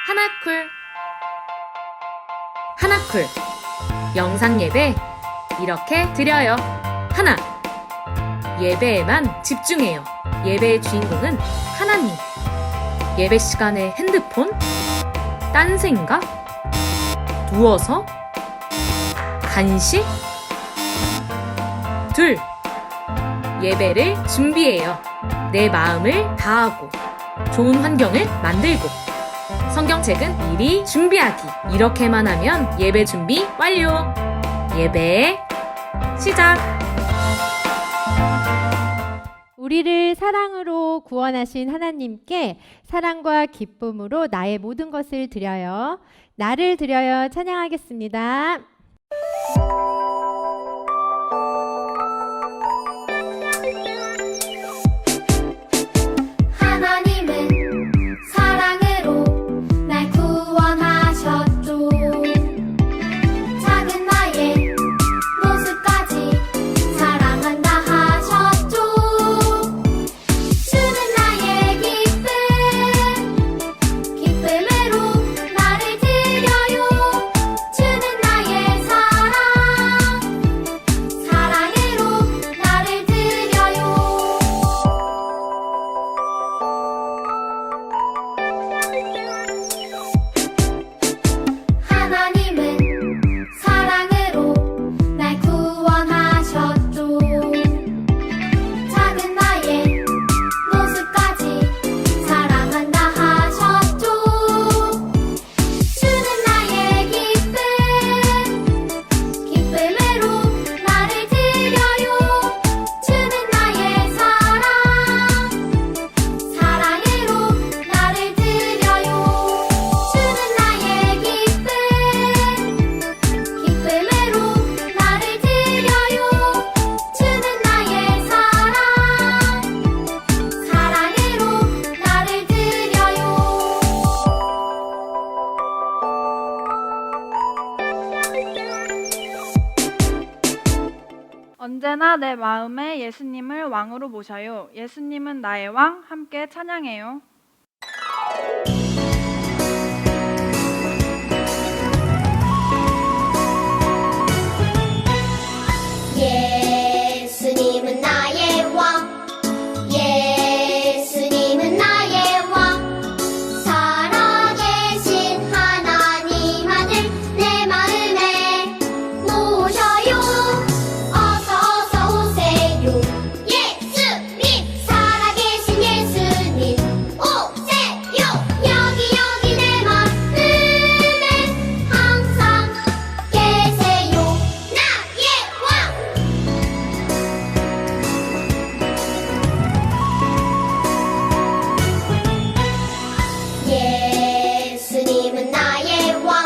하나쿨 하나쿨 영상 예배 이렇게 드려요. 하나, 예배에만 집중해요. 예배의 주인공은 하나님. 예배 시간에 핸드폰? 딴 생각? 누워서? 간식? 둘, 예배를 준비해요. 내 마음을 다하고 좋은 환경을 만들고 성경책은 미리 준비하기. 이렇게만 하면 예배 준비 완료. 예배 시작. 우리를 사랑으로 구원하신 하나님께 사랑과 기쁨으로 나의 모든 것을 드려요. 나를 드려요. 찬양하겠습니다. 언제나 내 마음에 예수님을 왕으로 모셔요. 예수님은 나의 왕, 함께 찬양해요. 예수님은 나의 왕, 예수님은 나의 왕, 살아계신 하나님 아들 내 마음에 모셔요. 어서 오세요. 예수님, 살아계신 예수님 오세요. 여기 내 마음에 항상 계세요. 나의 왕. 예수님은 나의 왕,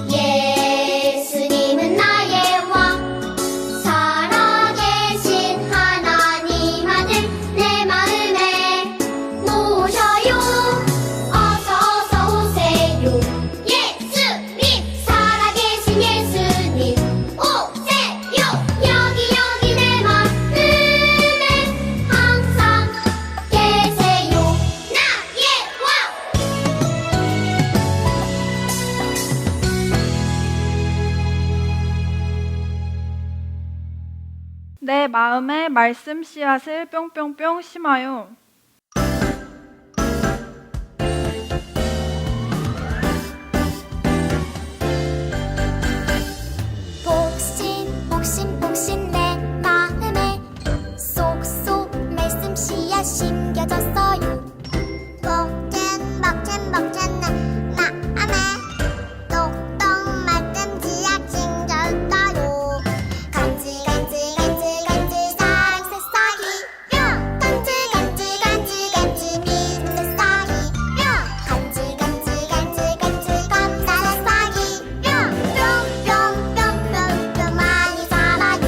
예수님은 나의 왕, 살아계신 하나님 아들 내 마음에 모셔요. 어서 오세요. 예수님, 살아계신 예수님 오세요. 여기 내 마음에 항상 계세요. 나의 왕. 내 마음에 말씀 씨앗을 뿅뿅뿅 심어요. 복신 내 마음에 쏙쏙 말씀 씨앗 심겨졌어요. 먹젠 내 마음에 똑똑 말씀 씨앗 심겨졌어요. 간지 사랑 새싹이 간지 믿음 새싹이 간지 감사 새싹이 뿅뿅뿅뿅뿅 많이 자라요.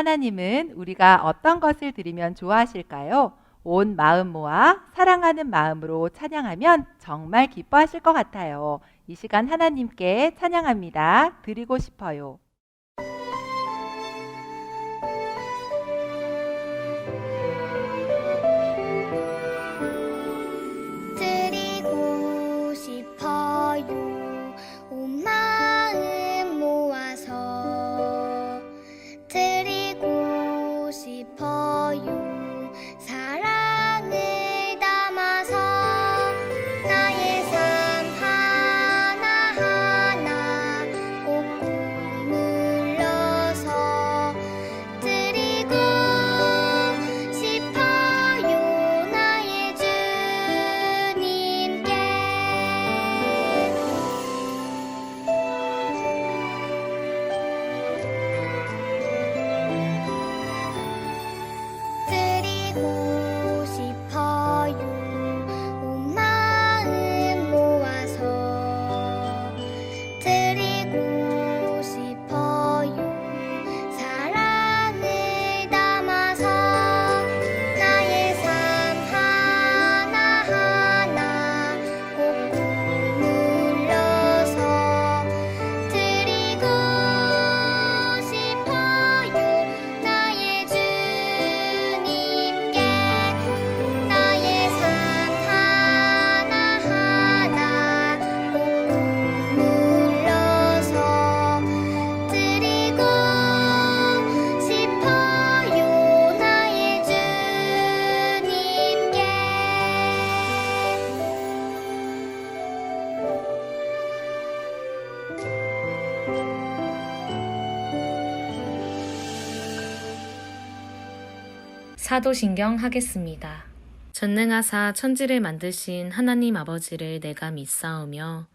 하나님은 우리가 어떤 것을 드리면 좋아하실까요? 온 마음 모아 사랑하는 마음으로 찬양하면 정말 기뻐하실 것 같아요. 이 시간 하나님께 찬양합니다. 드리고 싶어요. 드리고 싶어요 온 마음 모아서 드리고 싶어요 사랑을 담아서 나의 삶 하나하나 꼭 물러서 드리고 싶어요 나의 주님께 드리고 싶어요 온 마음 모아서 드리고 싶어요 사랑을 담아서 나의 삶 하나하나 꼭 물러서 드리고 싶어요 나의 주님께 나의 삶 하나하나 꼭 물러서 드리고 싶어요 나의 주님께 사도신경 하겠습니다. 전능하사 천지를 만드신 하나님 아버지를 내가 믿사오며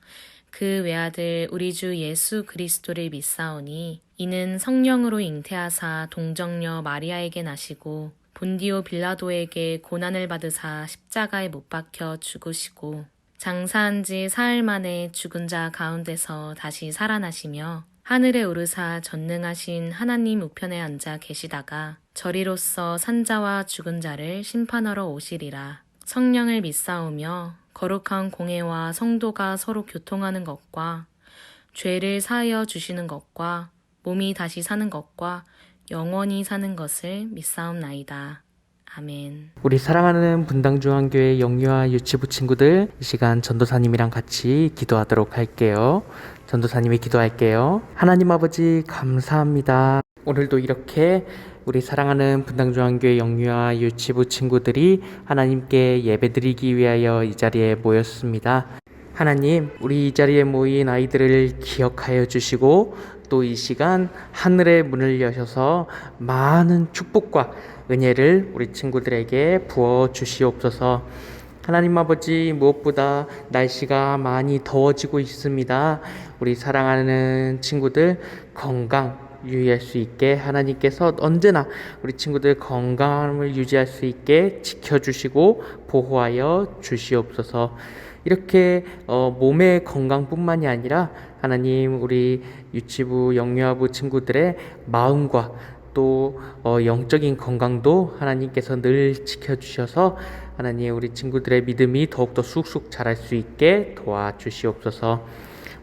그 외아들 우리 주 예수 그리스도를 믿사오니 이는 성령으로 잉태하사 동정녀 마리아에게 나시고 본디오 빌라도에게 고난을 받으사 십자가에 못 박혀 죽으시고 장사한 지 사흘 만에 죽은 자 가운데서 다시 살아나시며 하늘에 오르사 전능하신 하나님 우편에 앉아 계시다가 저리로서 산자와 죽은 자를 심판하러 오시리라. 성령을 믿사오며 거룩한 공회와 성도가 서로 교통하는 것과 죄를 사하여 주시는 것과 몸이 다시 사는 것과 영원히 사는 것을 믿사옵나이다. 아멘. 우리 사랑하는 분당중앙교회 영유아 유치부 친구들, 이 시간 전도사님이랑 같이 기도하도록 할게요. 전도사님이 기도할게요. 하나님 아버지 감사합니다. 오늘도 이렇게 우리 사랑하는 분당중앙교회 영유아 유치부 친구들이 하나님께 예배드리기 위하여 이 자리에 모였습니다. 하나님, 우리 이 자리에 모인 아이들을 기억하여 주시고 또 이 시간 하늘의 문을 여셔서 많은 축복과 은혜를 우리 친구들에게 부어 주시옵소서. 하나님 아버지, 무엇보다 날씨가 많이 더워지고 있습니다. 우리 사랑하는 친구들 건강 유의할 수 있게 하나님께서 언제나 우리 친구들 건강함을 유지할 수 있게 지켜주시고 보호하여 주시옵소서. 이렇게 몸의 건강뿐만이 아니라 하나님 우리 유치부 영유아부 친구들의 마음과 또 영적인 건강도 하나님께서 늘 지켜주셔서 하나님 우리 친구들의 믿음이 더욱더 쑥쑥 자랄 수 있게 도와주시옵소서.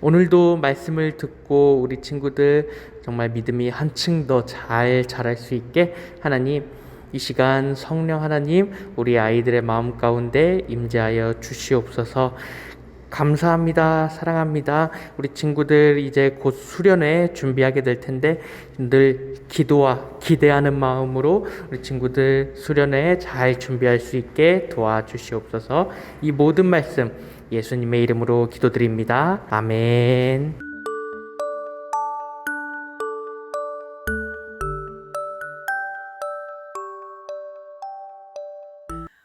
오늘도 말씀을 듣고 우리 친구들 정말 믿음이 한층 더 잘 자랄 수 있게 하나님 이 시간 성령 하나님 우리 아이들의 마음 가운데 임재하여 주시옵소서. 감사합니다. 사랑합니다. 우리 친구들 이제 곧 수련회 준비하게 될 텐데 늘 기도와 기대하는 마음으로 우리 친구들 수련회 잘 준비할 수 있게 도와주시옵소서. 이 모든 말씀 예수님의 이름으로 기도드립니다. 아멘.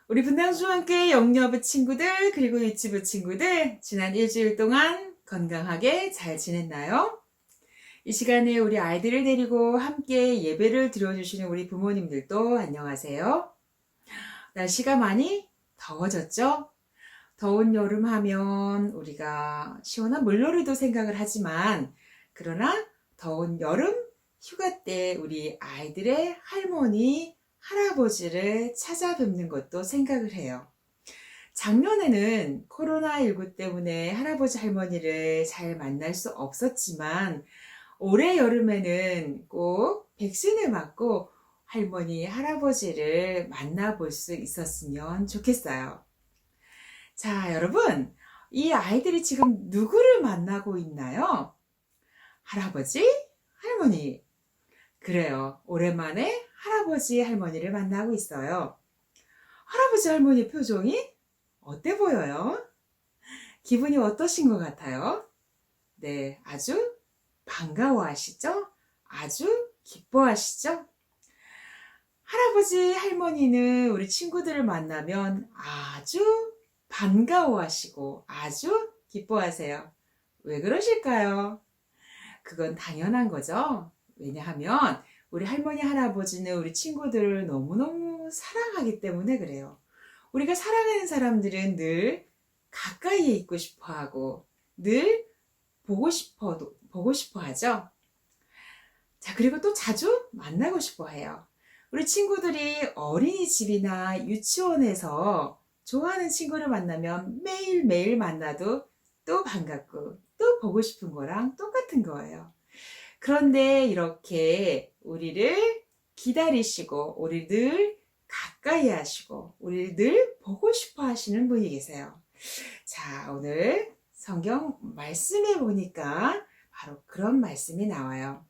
우리 분당중앙교회 영유아부 친구들 그리고 유치부 친구들 지난 일주일 동안 건강하게 잘 지냈나요? 이 시간에 우리 아이들을 데리고 함께 예배를 드려주시는 우리 부모님들도 안녕하세요. 날씨가 많이 더워졌죠? 더운 여름 하면 우리가 시원한 물놀이도 생각을 하지만 그러나 더운 여름 휴가 때 우리 아이들의 할머니, 할아버지를 찾아뵙는 것도 생각을 해요. 작년에는 코로나19 때문에 할아버지, 할머니를 잘 만날 수 없었지만 올해 여름에는 꼭 백신을 맞고 할머니, 할아버지를 만나볼 수 있었으면 좋겠어요. 자, 여러분, 이 아이들이 지금 누구를 만나고 있나요? 할아버지, 할머니. 그래요. 오랜만에 할아버지, 할머니를 만나고 있어요. 할아버지, 할머니 표정이 어때 보여요? 기분이 어떠신 것 같아요? 네, 아주 반가워하시죠? 아주 기뻐하시죠? 할아버지, 할머니는 우리 친구들을 만나면 아주 반가워하시고 아주 기뻐하세요. 왜 그러실까요? 그건 당연한 거죠. 왜냐하면 우리 할머니, 할아버지는 우리 친구들을 너무너무 사랑하기 때문에 그래요. 우리가 사랑하는 사람들은 늘 가까이에 있고 싶어 하고 늘 보고 싶어 하죠. 자, 그리고 또 자주 만나고 싶어 해요. 우리 친구들이 어린이집이나 유치원에서 좋아하는 친구를 만나면 매일매일 만나도 또 반갑고 또 보고 싶은 거랑 똑같은 거예요. 그런데 이렇게 우리를 기다리시고 우리 늘 가까이 하시고 우리 늘 보고 싶어 하시는 분이 계세요. 자, 오늘 성경 말씀에 보니까 바로 그런 말씀이 나와요.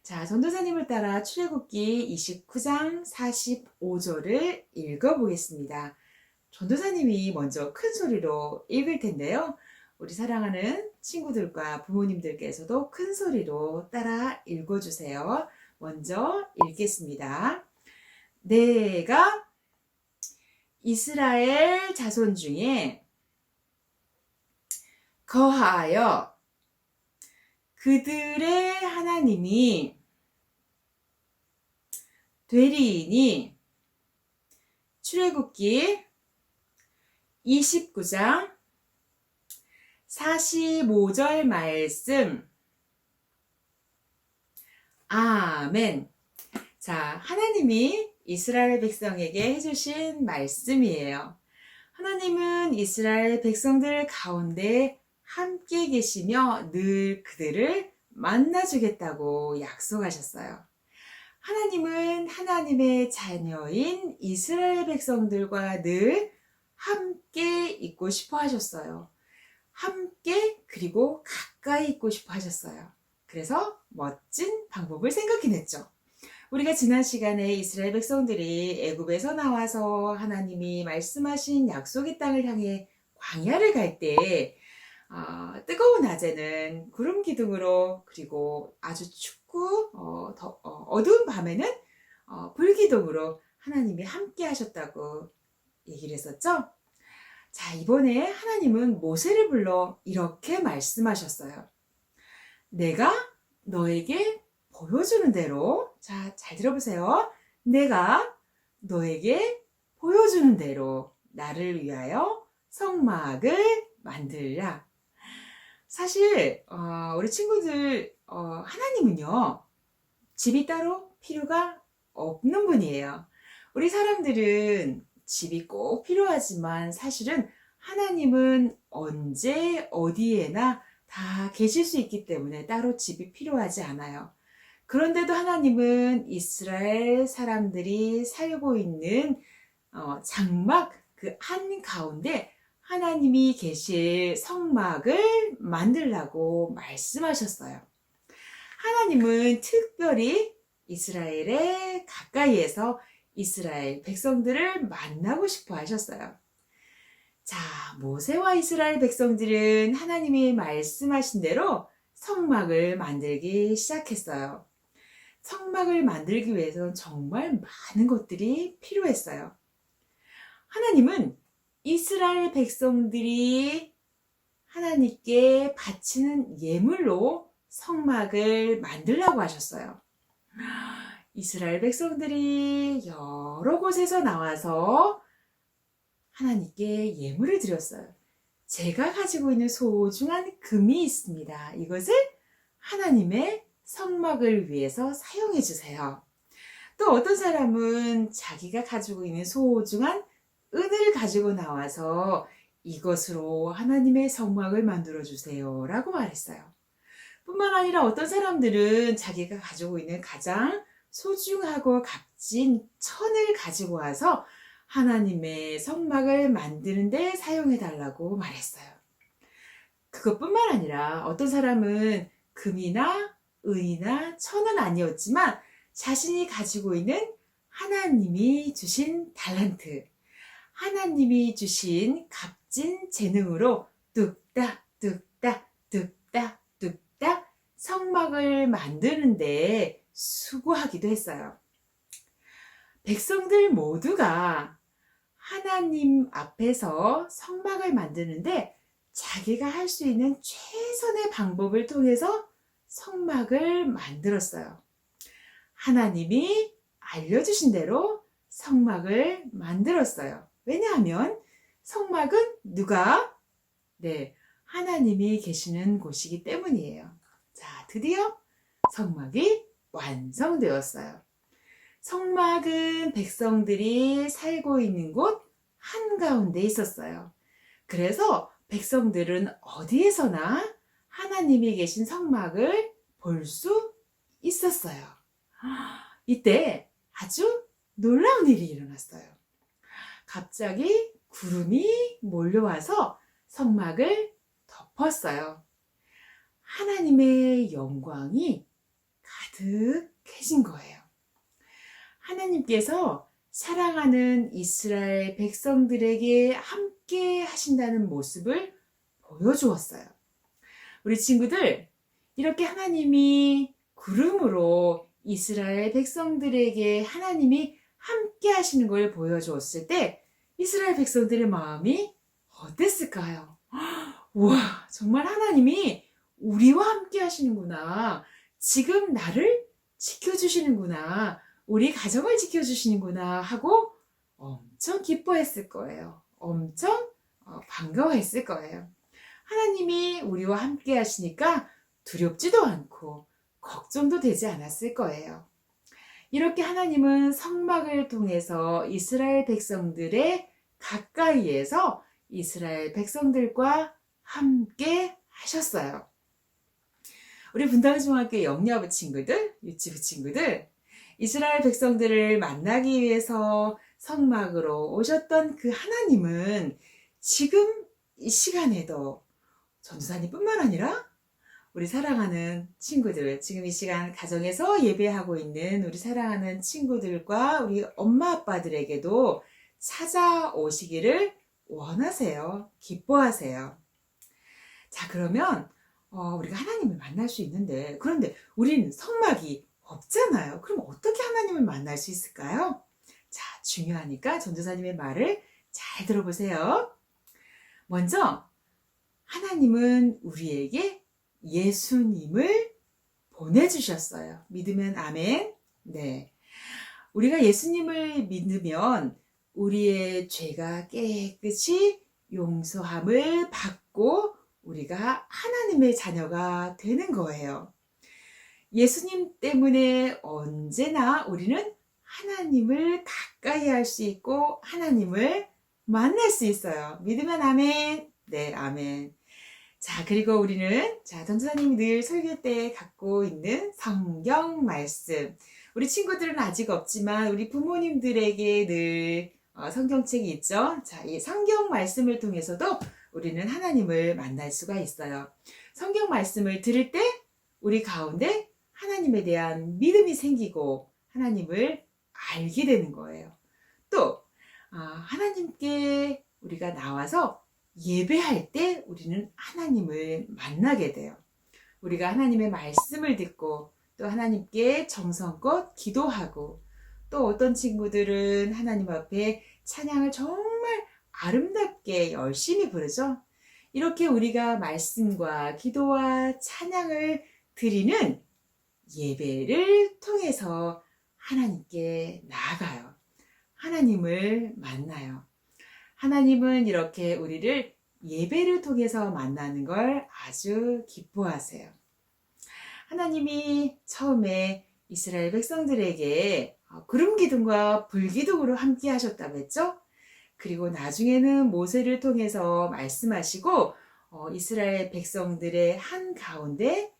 자, 전도사님을 따라 출애굽기 29장 45절을 읽어보겠습니다. 전도사님이 먼저 큰 소리로 읽을 텐데요. 우리 사랑하는 친구들과 부모님들께서도 큰 소리로 따라 읽어주세요. 먼저 읽겠습니다. 내가 이스라엘 자손 중에 거하여 그들의 하나님이 되리니. 출애굽기 29장 45절 말씀. 아멘. 자, 하나님이 이스라엘 백성에게 해주신 말씀이에요. 하나님은 이스라엘 백성들 가운데 함께 계시며 늘 그들을 만나주겠다고 약속하셨어요. 하나님은 하나님의 자녀인 이스라엘 백성들과 늘 함께 있고 싶어 하셨어요. 함께 그리고 가까이 있고 싶어 하셨어요. 그래서 멋진 방법을 생각해냈죠. 우리가 지난 시간에 이스라엘 백성들이 애굽에서 나와서 하나님이 말씀하신 약속의 땅을 향해 광야를 갈 때 뜨거운 낮에는 구름 기둥으로 그리고 아주 춥고 어두운 밤에는 불 기둥으로 하나님이 함께 하셨다고 얘기를 했었죠. 자, 이번에 하나님은 모세를 불러 이렇게 말씀하셨어요. 내가 너에게 보여주는 대로, 자, 잘 들어보세요. 내가 너에게 보여주는 대로 나를 위하여 성막을 만들라. 사실 우리 친구들 하나님은요 집이 따로 필요가 없는 분이에요. 우리 사람들은 집이 꼭 필요하지만 사실은 하나님은 언제 어디에나 다 계실 수 있기 때문에 따로 집이 필요하지 않아요. 그런데도 하나님은 이스라엘 사람들이 살고 있는 장막 그 한가운데 하나님이 계실 성막을 만들라고 말씀하셨어요. 하나님은 특별히 이스라엘의 가까이에서 이스라엘 백성들을 만나고 싶어 하셨어요. 자, 모세와 이스라엘 백성들은 하나님이 말씀하신 대로 성막을 만들기 시작했어요. 성막을 만들기 위해서는 정말 많은 것들이 필요했어요. 하나님은 이스라엘 백성들이 하나님께 바치는 예물로 성막을 만들라고 하셨어요. 이스라엘 백성들이 여러 곳에서 나와서 하나님께 예물을 드렸어요. 제가 가지고 있는 소중한 금이 있습니다. 이것을 하나님의 성막을 위해서 사용해 주세요. 또 어떤 사람은 자기가 가지고 있는 소중한 은을 가지고 나와서 이것으로 하나님의 성막을 만들어 주세요 라고 말했어요. 뿐만 아니라 어떤 사람들은 자기가 가지고 있는 가장 소중하고 값진 천을 가지고 와서 하나님의 성막을 만드는 데 사용해 달라고 말했어요. 그것뿐만 아니라 어떤 사람은 금이나 은이나 천은 아니었지만 자신이 가지고 있는 하나님이 주신 달란트, 하나님이 주신 값진 재능으로 뚝딱 뚝딱 뚝딱 뚝딱 성막을 만드는데 수고하기도 했어요. 백성들 모두가 하나님 앞에서 성막을 만드는데 자기가 할 수 있는 최선의 방법을 통해서 성막을 만들었어요. 하나님이 알려주신 대로 성막을 만들었어요. 왜냐하면 성막은 누가? 네, 하나님이 계시는 곳이기 때문이에요. 자, 드디어 성막이 완성되었어요. 성막은 백성들이 살고 있는 곳 한가운데 있었어요. 그래서 백성들은 어디에서나 하나님이 계신 성막을 볼 수 있었어요. 이때 아주 놀라운 일이 일어났어요. 갑자기 구름이 몰려와서 성막을 덮었어요. 하나님의 영광이 가득해진 거예요. 하나님께서 사랑하는 이스라엘 백성들에게 함께 하신다는 모습을 보여주었어요. 우리 친구들, 이렇게 하나님이 구름으로 이스라엘 백성들에게 하나님이 함께 하시는 걸 보여주었을 때 이스라엘 백성들의 마음이 어땠을까요? 우와, 정말 하나님이 우리와 함께 하시는구나. 지금 나를 지켜주시는구나. 우리 가정을 지켜주시는구나 하고 엄청 기뻐했을 거예요. 엄청 반가워했을 거예요. 하나님이 우리와 함께 하시니까 두렵지도 않고 걱정도 되지 않았을 거예요. 이렇게 하나님은 성막을 통해서 이스라엘 백성들의 가까이에서 이스라엘 백성들과 함께 하셨어요. 우리 분당중학교 영여부 친구들, 유치부 친구들, 이스라엘 백성들을 만나기 위해서 성막으로 오셨던 그 하나님은 지금 이 시간에도 전도사님뿐만 아니라 우리 사랑하는 친구들, 지금 이 시간 가정에서 예배하고 있는 우리 사랑하는 친구들과 우리 엄마 아빠들에게도 찾아오시기를 원하세요. 기뻐하세요. 자, 그러면 우리가 하나님을 만날 수 있는데, 그런데 우리는 성막이 없잖아요. 그럼 어떻게 하나님을 만날 수 있을까요? 자, 중요하니까 전도사님의 말을 잘 들어보세요. 먼저 하나님은 우리에게 예수님을 보내주셨어요. 믿으면 아멘. 네. 우리가 예수님을 믿으면 우리의 죄가 깨끗이 용서함을 받고 우리가 하나님의 자녀가 되는 거예요. 예수님 때문에 언제나 우리는 하나님을 가까이 할 수 있고 하나님을 만날 수 있어요. 믿으면 아멘. 네, 아멘. 자, 그리고 우리는 전도사님이 늘 설교 때 갖고 있는 성경 말씀. 우리 친구들은 아직 없지만 우리 부모님들에게 늘 성경책이 있죠. 자, 이 성경 말씀을 통해서도 우리는 하나님을 만날 수가 있어요. 성경 말씀을 들을 때 우리 가운데 하나님에 대한 믿음이 생기고 하나님을 알게 되는 거예요. 또 하나님께 우리가 나와서 예배할 때 우리는 하나님을 만나게 돼요. 우리가 하나님의 말씀을 듣고 또 하나님께 정성껏 기도하고 또 어떤 친구들은 하나님 앞에 찬양을 정말 아름답게 열심히 부르죠. 이렇게 우리가 말씀과 기도와 찬양을 드리는 예배를 통해서 하나님께 나아가요. 하나님을 만나요. 하나님은 이렇게 우리를 예배를 통해서 만나는 걸 아주 기뻐하세요. 하나님이 처음에 이스라엘 백성들에게 구름 기둥과 불 기둥으로 함께 하셨다고 했죠? 그리고 나중에는 모세를 통해서 말씀하시고 이스라엘 백성들의 한 가운데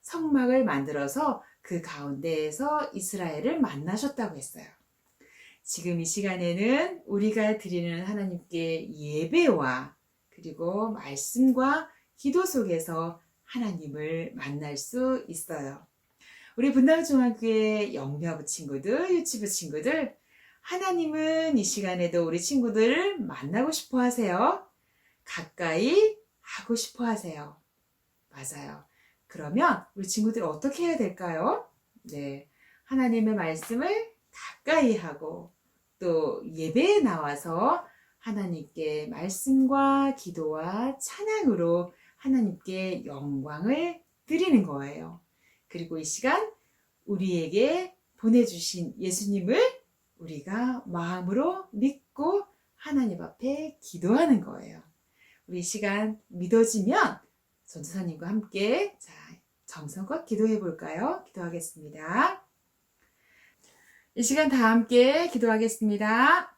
성막을 만들어서 그 가운데에서 이스라엘을 만나셨다고 했어요. 지금 이 시간에는 우리가 드리는 하나님께 예배와 그리고 말씀과 기도 속에서 하나님을 만날 수 있어요. 우리 분당중앙교회 영유아부 친구들, 유치부 친구들, 하나님은 이 시간에도 우리 친구들을 만나고 싶어 하세요. 가까이 하고 싶어 하세요. 맞아요. 그러면 우리 친구들 어떻게 해야 될까요? 네. 하나님의 말씀을 가까이 하고 또 예배에 나와서 하나님께 말씀과 기도와 찬양으로 하나님께 영광을 드리는 거예요. 그리고 이 시간 우리에게 보내주신 예수님을 우리가 마음으로 믿고 하나님 앞에 기도하는 거예요. 우리 이 시간 믿어지면 전도사님과 함께 정성껏 기도해 볼까요? 기도하겠습니다. 이 시간 다 함께 기도하겠습니다.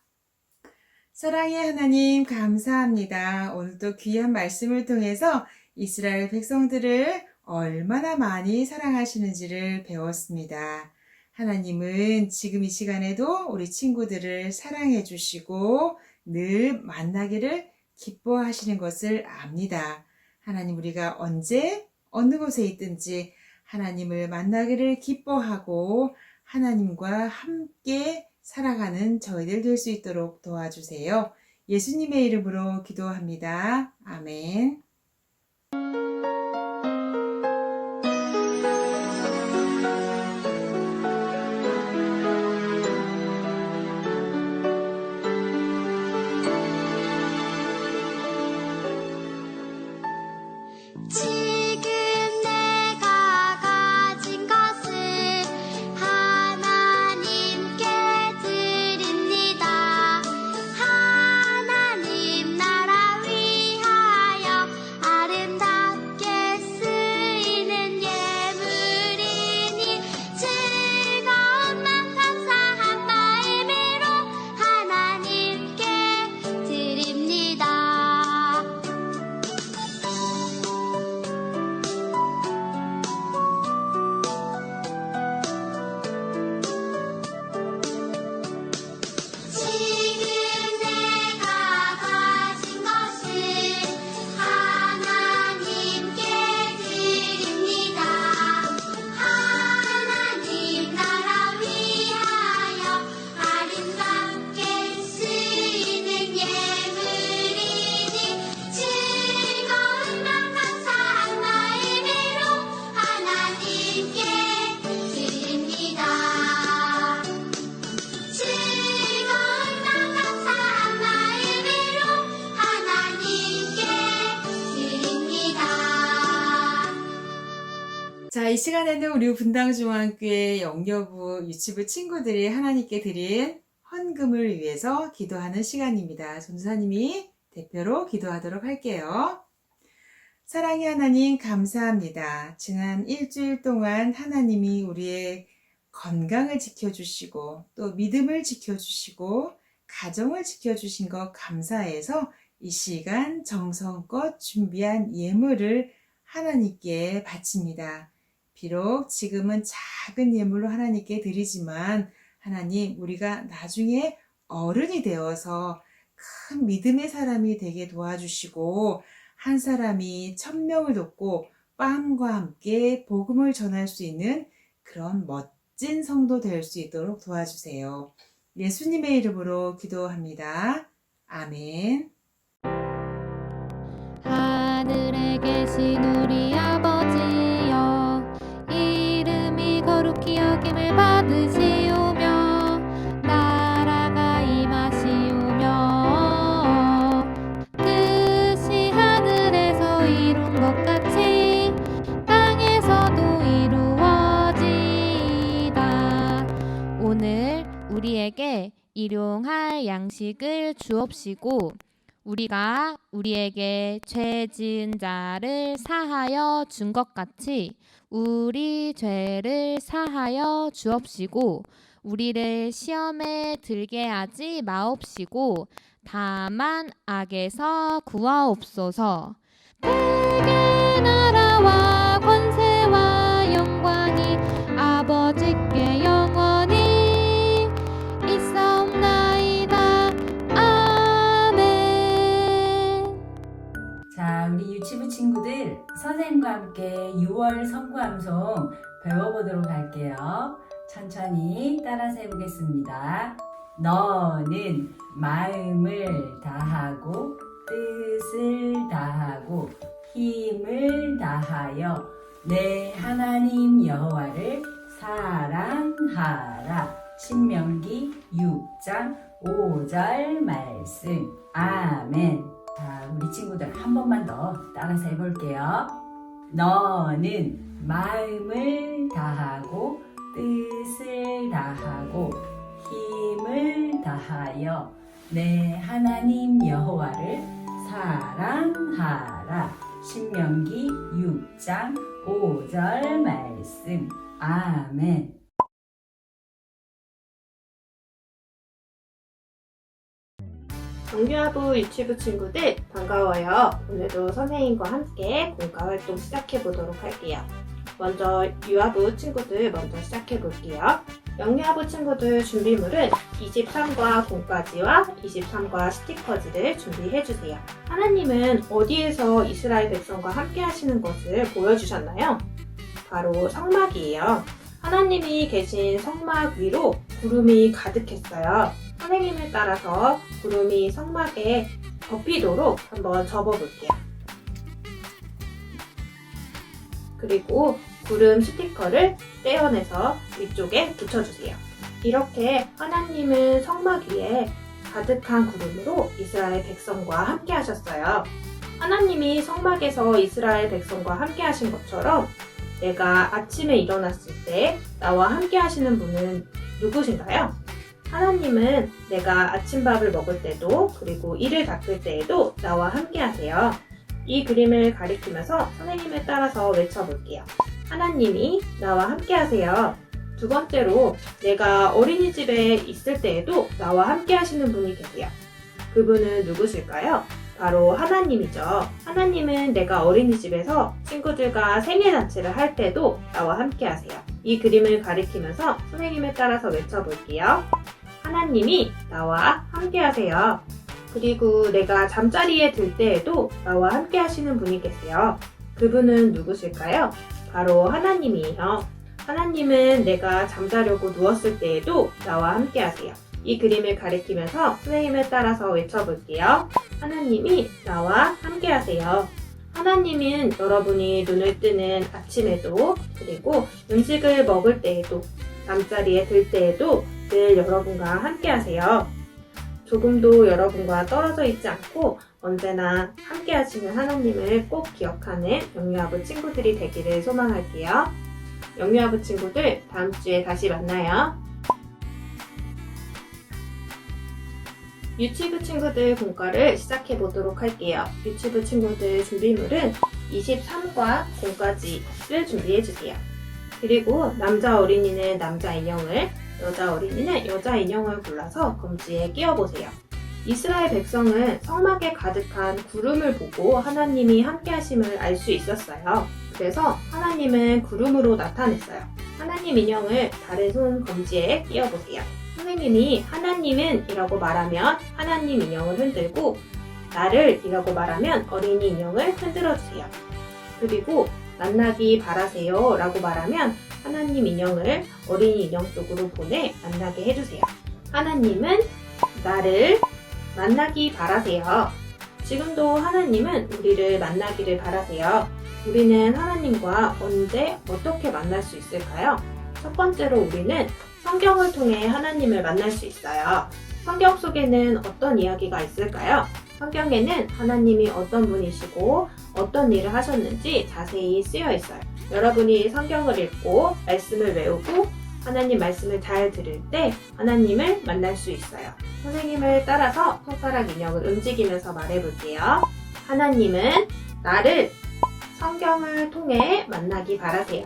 사랑의 하나님 감사합니다. 오늘도 귀한 말씀을 통해서 이스라엘 백성들을 얼마나 많이 사랑하시는지를 배웠습니다. 하나님은 지금 이 시간에도 우리 친구들을 사랑해 주시고 늘 만나기를 기뻐하시는 것을 압니다. 하나님 우리가 언제 어느 곳에 있든지 하나님을 만나기를 기뻐하고 하나님과 함께 살아가는 저희들 될 수 있도록 도와주세요. 예수님의 이름으로 기도합니다. 아멘. 지금 내가 가진 것을 하나님께 드립니다. 하나님 나라 위하여 아름답게 쓰이는 예물이니 즐거운 맘 감사한 마음으로 하나님께 드립니다. 지금 내가 가진 것을 하나님께 드립니다. 하나님 나라 위하여 아름답게 쓰이는 예물이니 즐거운 맘 감사한 마음으로 하나님께 드립니다. 즐거운 맘 감사한 마음으로 하나님께 드립니다. 자, 이 시간에는 우리 분당중앙교회 영여부 유치부 친구들이 하나님께 드린 헌금을 위해서 기도하는 시간입니다. 전도사님이 대표로 기도하도록 할게요. 사랑의 하나님 감사합니다. 지난 일주일 동안 하나님이 우리의 건강을 지켜주시고 또 믿음을 지켜주시고 가정을 지켜주신 것 감사해서 이 시간 정성껏 준비한 예물을 하나님께 바칩니다. 비록 지금은 작은 예물로 하나님께 드리지만 하나님 우리가 나중에 어른이 되어서 큰 믿음의 사람이 되게 도와주시고 한 사람이 1000명을 돕고 빵과 함께 복음을 전할 수 있는 그런 멋진 성도 될 수 있도록 도와주세요. 예수님의 이름으로 기도합니다. 아멘. 하늘에 계신 우리 아버지여 이름이 거룩히 여김을 받으시오며 나라가 임하시오며 뜻이 하늘에서 이룬 것 같이 땅에서도 이루어지이다. 오늘 우리에게 일용할 양식을 주옵시고 우리가 우리에게 죄 지은 자를 사하여 준 것 같이 우리 죄를 사하여 주옵시고 우리를 시험에 들게 하지 마옵시고 다만 악에서 구하옵소서. 대개 나라와 권세와 영광이 아버지께 영원히 있사옵나이다. 아멘. 자, 우리 유치부 친구들 선생님과 함께 6월 성구암송 배워보도록 할게요. 천천히 따라서 해보겠습니다. 너는 마음을 다하고 뜻을 다하고 힘을 다하여 내 하나님 여호와를 사랑하라. 신명기 6장 5절 말씀. 아멘. 자, 우리 친구들 한 번만 더 따라서 해볼게요. 너는 마음을 다하고 뜻을 다하고 힘을 다하여 내 하나님 여호와를 사랑하라. 신명기 6장 5절 말씀. 아멘. 영유아부 유치부 친구들 반가워요. 오늘도 선생님과 함께 공과 활동 시작해 보도록 할게요. 먼저 유아부 친구들 먼저 시작해 볼게요. 영유아부 친구들 준비물은 23과 공까지와 23과 스티커지를 준비해 주세요. 하나님은 어디에서 이스라엘 백성과 함께 하시는 것을 보여주셨나요? 바로 성막이에요. 하나님이 계신 성막 위로 구름이 가득했어요. 선생님을 따라서 구름이 성막에 덮이도록 한번 접어볼게요. 그리고 구름 스티커를 떼어내서 위쪽에 붙여주세요. 이렇게 하나님은 성막 위에 가득한 구름으로 이스라엘 백성과 함께 하셨어요. 하나님이 성막에서 이스라엘 백성과 함께 하신 것처럼 내가 아침에 일어났을 때 나와 함께 하시는 분은 누구신가요? 하나님은 내가 아침밥을 먹을 때도 그리고 이를 닦을 때에도 나와 함께 하세요. 이 그림을 가리키면서 선생님을 따라서 외쳐볼게요. 하나님이 나와 함께 하세요. 두 번째로 내가 어린이집에 있을 때에도 나와 함께 하시는 분이 계세요. 그분은 누구실까요? 바로 하나님이죠. 하나님은 내가 어린이집에서 친구들과 생일잔치를 할 때도 나와 함께 하세요. 이 그림을 가리키면서 선생님을 따라서 외쳐볼게요. 하나님이 나와 함께 하세요. 그리고 내가 잠자리에 들 때에도 나와 함께 하시는 분이 계세요. 그분은 누구실까요? 바로 하나님이에요. 하나님은 내가 잠자려고 누웠을 때에도 나와 함께 하세요. 이 그림을 가리키면서 선생님을 따라서 외쳐볼게요. 하나님이 나와 함께 하세요. 하나님은 여러분이 눈을 뜨는 아침에도 그리고 음식을 먹을 때에도 잠자리에 들 때에도 늘 여러분과 함께 하세요. 조금도 여러분과 떨어져 있지 않고 언제나 함께 하시는 하나님을 꼭 기억하는 영유아부 친구들이 되기를 소망할게요. 영유아부 친구들 다음 주에 다시 만나요. 유치부 친구들 공과를 시작해 보도록 할게요. 유치부 친구들 준비물은 23과 공까지를 준비해 주세요. 그리고 남자 어린이는 남자 인형을, 여자 어린이는 여자 인형을 골라서 검지에 끼워보세요. 이스라엘 백성은 성막에 가득한 구름을 보고 하나님이 함께 하심을 알 수 있었어요. 그래서 하나님은 구름으로 나타냈어요. 하나님 인형을 다른 손 검지에 끼워보세요. 선생님이 하나님은 이라고 말하면 하나님 인형을 흔들고 나를 이라고 말하면 어린이 인형을 흔들어주세요. 그리고 만나기 바라세요 라고 말하면 하나님 인형을 어린이 인형 쪽으로 보내 만나게 해주세요. 하나님은 나를 만나기 바라세요. 지금도 하나님은 우리를 만나기를 바라세요. 우리는 하나님과 언제 어떻게 만날 수 있을까요? 첫 번째로 우리는 성경을 통해 하나님을 만날 수 있어요. 성경 속에는 어떤 이야기가 있을까요? 성경에는 하나님이 어떤 분이시고 어떤 일을 하셨는지 자세히 쓰여 있어요. 여러분이 성경을 읽고 말씀을 외우고 하나님 말씀을 잘 들을 때 하나님을 만날 수 있어요. 선생님을 따라서 손가락 인형을 움직이면서 말해볼게요. 하나님은 나를 성경을 통해 만나기 바라세요.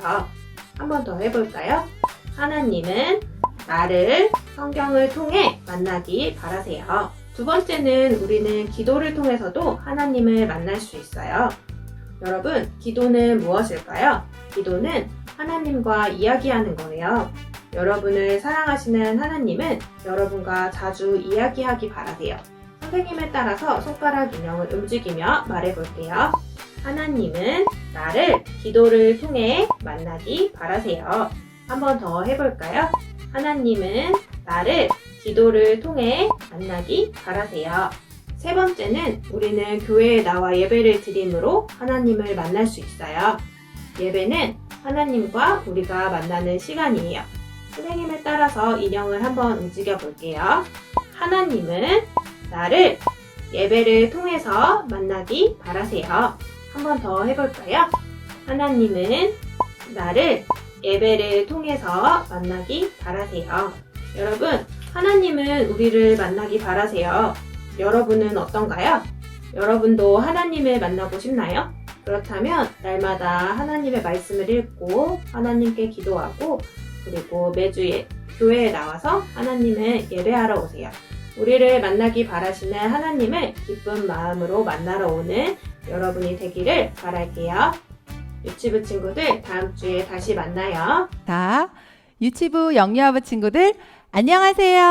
한 번 더 해볼까요? 하나님은 나를 성경을 통해 만나기 바라세요. 두 번째는 우리는 기도를 통해서도 하나님을 만날 수 있어요. 여러분, 기도는 무엇일까요? 기도는 하나님과 이야기하는 거예요. 여러분을 사랑하시는 하나님은 여러분과 자주 이야기하기 바라세요. 선생님을 따라서 손가락 인형을 움직이며 말해볼게요. 하나님은 나를 기도를 통해 만나기 바라세요. 한 번 더 해볼까요? 하나님은 나를 기도를 통해 만나기 바라세요. 세 번째는 우리는 교회에 나와 예배를 드림으로 하나님을 만날 수 있어요. 예배는 하나님과 우리가 만나는 시간이에요. 선생님을 따라서 인형을 한번 움직여 볼게요. 하나님은 나를 예배를 통해서 만나기 바라세요. 한 번 더 해볼까요? 하나님은 나를 예배를 통해서 만나기 바라세요. 여러분, 하나님은 우리를 만나기 바라세요. 여러분은 어떤가요? 여러분도 하나님을 만나고 싶나요? 그렇다면 날마다 하나님의 말씀을 읽고 하나님께 기도하고 그리고 매주 교회에 나와서 하나님을 예배하러 오세요. 우리를 만나기 바라시는 하나님을 기쁜 마음으로 만나러 오는 여러분이 되기를 바랄게요. 유치부 친구들, 다음 주에 다시 만나요. 자, 유치부 영유아부 친구들 안녕하세요.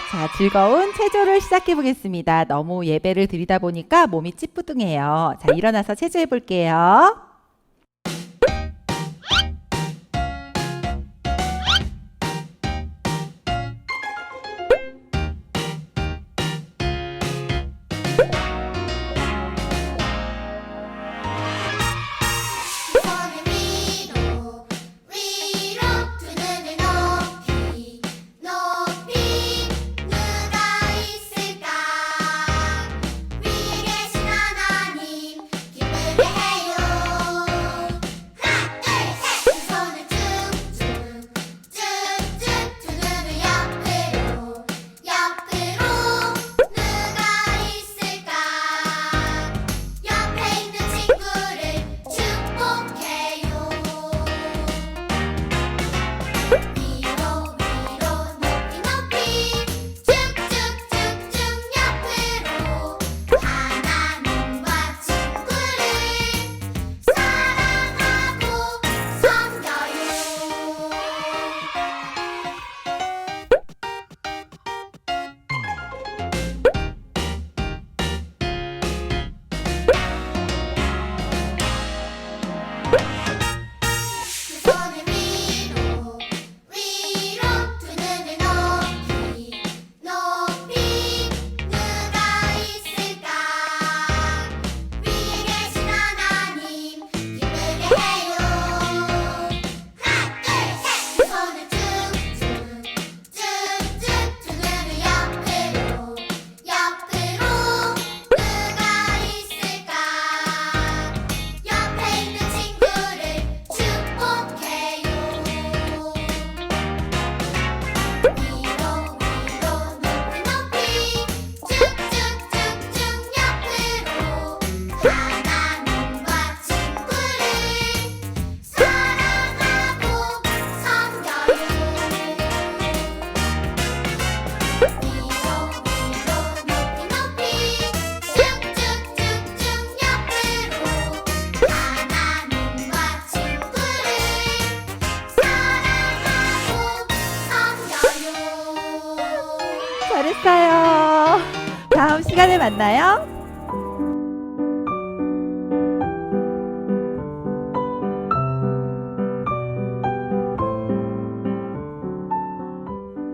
자, 즐거운 체조를 시작해 보겠습니다. 너무 예배를 드리다 보니까 몸이 찌뿌둥해요. 자, 일어나서 체조해 볼게요. 손을 위로 위로 두 눈을 높이 높이 누가 있을까 위에 계신 하나님 기쁘게 해요 하나 둘셋 두 손을 쭉쭉 쭉쭉 두 눈을 옆으로 옆으로 누가 있을까 옆에 있는 친구를 축복해요 위로 위로 높이 높이 쭉쭉쭉쭉 옆으로 하나님과 친구를 사랑하고 섬겨요 두 손을 위로 위로 두 눈을 높이 높이 누가 있을까 위에 계신 하나님 기쁘게 해요 하나 둘셋 두 손을 쭉쭉 쭉쭉 두 눈을 옆으로 옆으로 누가 있을까 옆에 있는 친구를 축복해요 위로 위로 높이 높이 쭉쭉쭉쭉 옆으로 하나님과 친구를 사랑하고 섬겨요 위로 위로 높이 높이 쭉쭉쭉쭉 옆으로 하나님과 친구를 사랑하고 섬겨요 잘했어요. 다음 시간에 만나요.